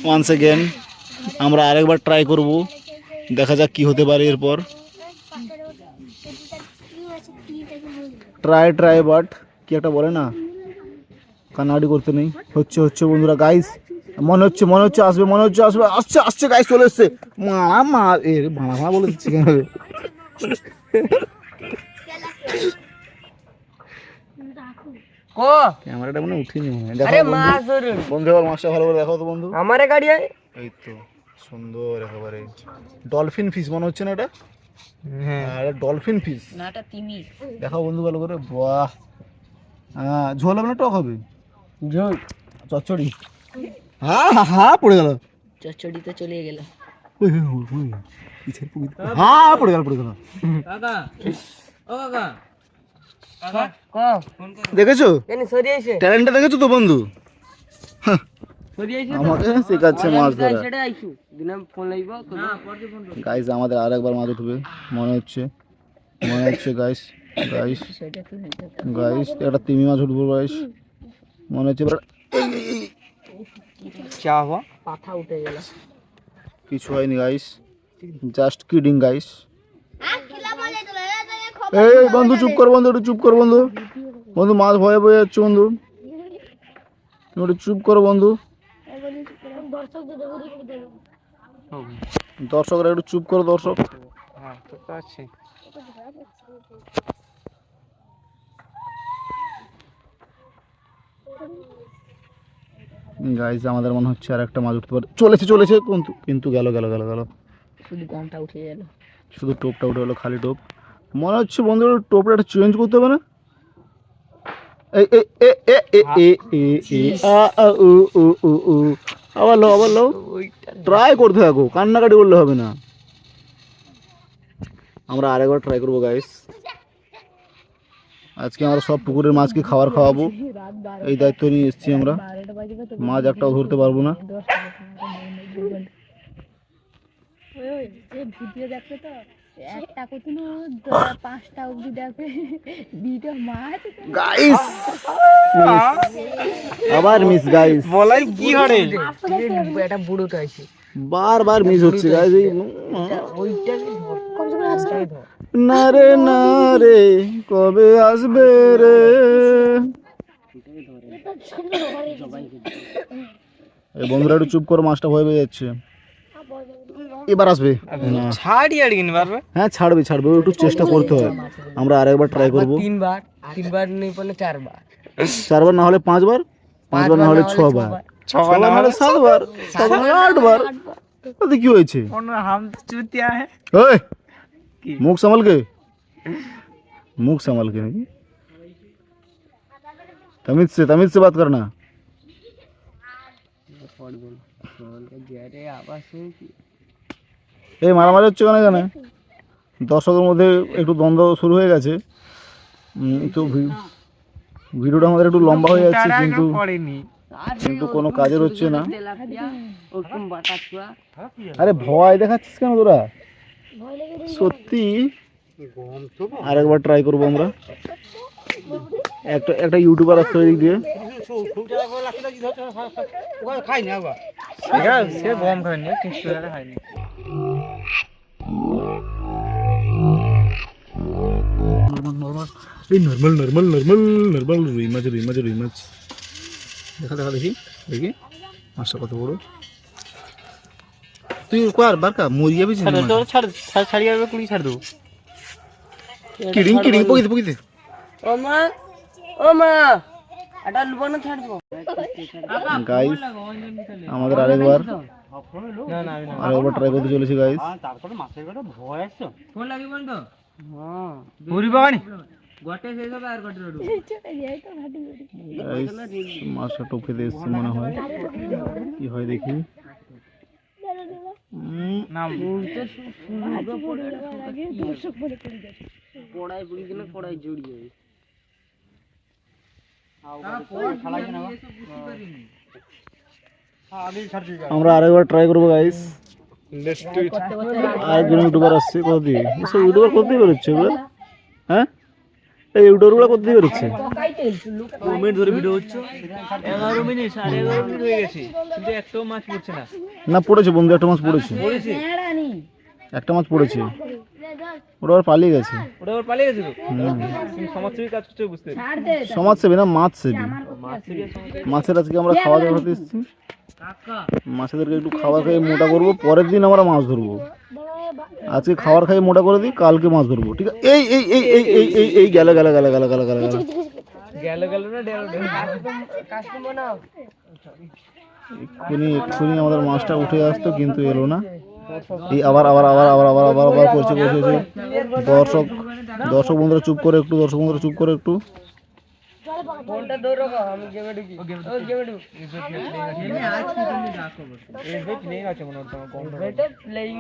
Once again আমরা আরেকবার try করব, দেখা যাক কি হতে পারে এরপর। ট্রাই বাট কি একটা বলে না, কান্নাকাটি করতে নেই। হচ্ছে বন্ধুরা গাইস, মনে হচ্ছে আসবে, আসছে গাইস, চলে এসছে। মা এর ভাড়া বলে দিচ্ছি কেন রে? ক্যামেরাটা মনে উঠিনি, বন্ধু এবার মাছটা ভালো করে দেখাও তো বন্ধু। আমারে গাড়ি এই তো সুন্দর একেবারে ডলফিন ফিশ মনে হচ্ছে না এটা? হ্যাঁ ডলফিন ফিশ না, এটা তিমি। দেখাও বন্ধু ভালো করে। বাহ, হ্যাঁ ঝোল হবে না টক হবে? ঝোল। চচ্চড়ি? হ্যাঁ পড়ে গেল, চচ্চড়ি তো চলে গেল। হ্যাঁ পড়ে গেল। কাকা ও কাকা দেখেছো ট্যালেন্টটা, দেখেছো তো বন্ধু? আমাকে শেখাচ্ছে মাছ ধরা। গাইস আমাদের আরেকবার মাছ উঠবে মনে হচ্ছে গাইস একটা তিমি মাছ উঠবো গাইস মনে হচ্ছে। পাথা উঠে গেল, কিছু হয়নি গাইস, জাস্ট কিডিং গাইস। এই বন্ধু চুপ কর বন্ধু, একটু চুপ কর বন্ধু। বন্ধু মাছ ভয়ে যাচ্ছে বন্ধু, একটু চুপ করো বন্ধু। দর্শকরা একটু চুপ করো দর্শক। গাইস আমাদের মনে হচ্ছে আর একটা মাছ উঠতে পারে, চলেছে কিন্তু গেল শুধু গমটা উঠে গেল, শুধু টোপটা উঠে গেলো, খালি টোপ। মনে হচ্ছে বন্ধু টোপটা একটা চেঞ্জ করতে হবে না? আবার লো ট্রাই করতে থাকো, কান্নাকাটি করলে হবে না। আমরা আরেকবার ট্রাই করবো গাইস। আজকে আমরা সব পুকুরের মাছকে খাওয়াবো, এই দায়িত্ব নিয়ে এসেছি আমরা। মাছ একটাও ধরতে পারবো না। ভিডিও দেখো তো, একটা কতনো 5টা অবধি দেখে ভিডিও মাছ গাইস, আবার মিস গাইস, বলাই কি হরে এটা বুড়োটা আছে, বারবার মিস হচ্ছে গাইস। ওইটা না রে কবে আসবে রে? এই বন্ধুরা একটু চুপ করো, মাছটা ভয় পেয়ে যাচ্ছে। এবার আসবে, হ্যাঁ ছাড়বে, একটু চেষ্টা করতে হয়। আমরা আরেকবার ট্রাই করবো। তিনবার নেই বলে চারবার না হলে 5বার, 5বার না হলে 6বার, 6বার না হলে 7বার, 7বার না হলে 8বার। তাতে কি হয়েছে? মুখ সামালকে নাকি तमीज से बात करना। এই মারামারি হচ্ছে কেন? দর্শকের মধ্যে একটু দ্বন্দ্ব শুরু হয়ে গেছে। একটু ভিডিওটা আমাদের একটু লম্বা হয়ে যাচ্ছে, কিন্তু কোনো কাজের হচ্ছে না। আরে ভয় দেখাচ্ছিস কেন তোরা? সত্যি আরেকবার ট্রাই করবো আমরা। একটা ইউটিউবার আসছে ওই দিক দিয়ে। নর্মাল রুই মাছ। দেখা দেখি মাছটা কত বড়। তুই কর বারকা মরি যাবি, ছাড় দেবো। কিডিং পকিতে গাইস আমাদের আরেকবার ট্রাই করতে চলেছি গাইস। মাছটা টোপে এসছে মনে হয়, কি হয় দেখি। আমরা আরেকবার ট্রাই করবো গাইস। আরেকজন ইউটিউবার আসছে, কত দিয়ে এসব ইউটিউবার করতেই বেরোচ্ছে এবার। হ্যাঁ এই ইউটিউবগুলো করতে বেরোচ্ছে। 2 মিনিট ধরে ভিডিও হচ্ছে, 11 মিনিট 11.5 মিনিট হয়ে গেছে, কিন্তু একটাও মাছ পড়ছে না। না পড়েছে বন্ধু, একটা মাছ পড়েছে, একটা মাছ পড়েছে, ওটা আবার পালিয়ে গেছে। ওটা আবার পালিয়ে গেছে তো। তুমি সমাজসেবী কাজ করছো বুঝতে পেরেছি। সমাজসেবী না, মাছ সেবী। মাছসেবী আর সমাজসেবী। মাছের আজকে আমরা খাওয়া দাওয়া করতে এসেছি, মাছেদেরকে একটু খাবার খেয়ে মোটা করবো, পরের দিন আমরা মাছ ধরবো। আজকে খাবার খাইয়ে মোটা করে দিই, কালকে মাছ ধরবো, ঠিক আছে? এই এই এই এই এই এই এই গেল গেল গেল গেল গেল গেল গেল গেল না ডেল এক্ষুনি এক্ষুনি আমাদের মাছটা উঠে আসতো, কিন্তু এলো না। এই আবার আবার আবার আবার আবার আবার আবার করছে করছে। দর্শক দর্শক বন্ধুরা চুপ করে একটু, দর্শক বন্ধুরা চুপ করে একটু। ফোনটা ধরো আমি গেমে ঢুকি। ও গেমে ঢুক। প্লেইং আছে মনে হচ্ছে আমার কম। এটা প্লেইং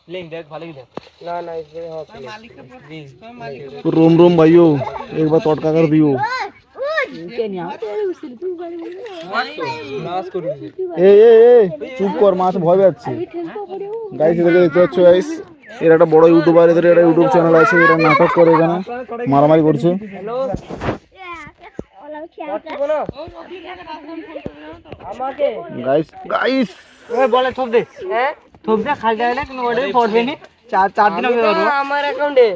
প্লেইং দেখ ভালোই দেখ। না না इसमें हो रोम रोम भाइयों, एक बार तोड़का कर दियो। এ এ এ চুপ কর, মাছ ভয় পাচ্ছে। গাইস এদেরকে দেখতে পাচ্ছ গাইস, এর একটা বড় ইউটিউবার, এদের একটা ইউটিউব চ্যানেল আছে, এরা নাটক করে এখানে মারামারি করছে। হ্যালো বলো আমাকে গাইস গাইস ওই বলে থপ দে, হ্যাঁ থপ দে, খালি যায় না, কোনো অর্ডার পড়বে নি। 4 দিন হবে আমার অ্যাকাউন্টে।